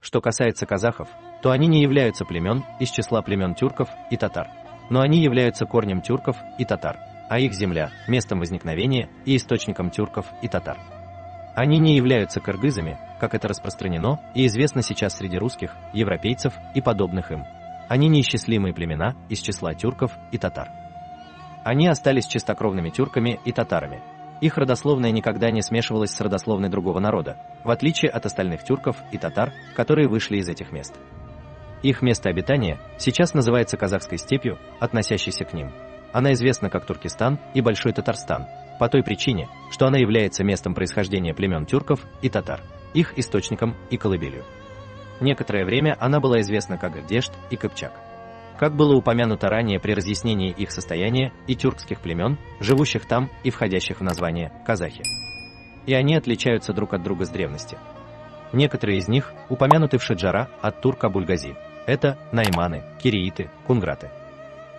Что касается казахов, то они не являются племен из числа племен тюрков и татар, но они являются корнем тюрков и татар, а их земля – местом возникновения и источником тюрков и татар. Они не являются кыргызами, как это распространено и известно сейчас среди русских, европейцев и подобных им. Они неисчислимые племена из числа тюрков и татар. Они остались чистокровными тюрками и татарами. Их родословная никогда не смешивалась с родословной другого народа, в отличие от остальных тюрков и татар, которые вышли из этих мест. Их место обитания сейчас называется казахской степью, относящейся к ним. Она известна как Туркестан и Большой Татарстан, по той причине, что она является местом происхождения племен тюрков и татар, их источником и колыбелью. Некоторое время она была известна как Дешт и Кыпчак. Как было упомянуто ранее при разъяснении их состояния и тюркских племен, живущих там и входящих в название казахи. И они отличаются друг от друга с древности. Некоторые из них упомянуты в Шиджара от Турк-Абуль-Гази. Это найманы, кирииты, кунграты.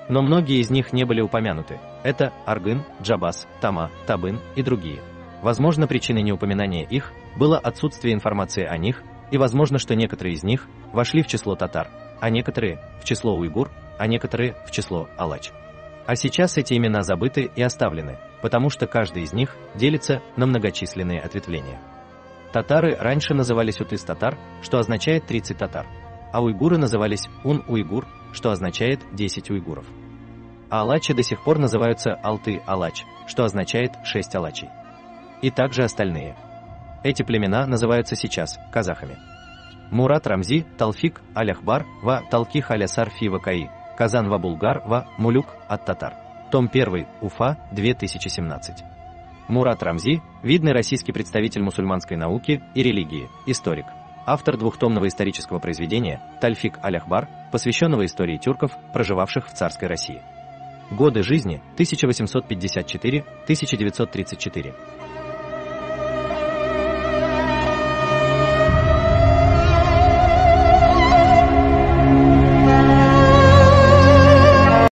Но многие из них не были упомянуты. Это Аргын, Джабас, Тама, Табын и другие. Возможно, причиной неупоминания их было отсутствие информации о них, и возможно, что некоторые из них вошли в число татар, а некоторые в число уйгур, а некоторые в число алач. А сейчас эти имена забыты и оставлены, потому что каждый из них делится на многочисленные ответвления. Татары раньше назывались Утыс-татар, что означает 30 татар, а уйгуры назывались Ун-уйгур, что означает 10 уйгуров. А алачи до сих пор называются Алты-алач, что означает 6 алачей. И также остальные. Эти племена называются сейчас казахами. Мурат Рамзи, Талфик, Аляхбар, Ва, Талких Алясар Фи Вакаи, Казан Ва Булгар, Ва, Мулюк, от татар. Том 1, Уфа, 2017. Мурат Рамзи, видный российский представитель мусульманской науки и религии, историк. Автор двухтомного исторического произведения «Тальфик Аляхбар», посвященного истории тюрков, проживавших в царской России. Годы жизни 1854-1934.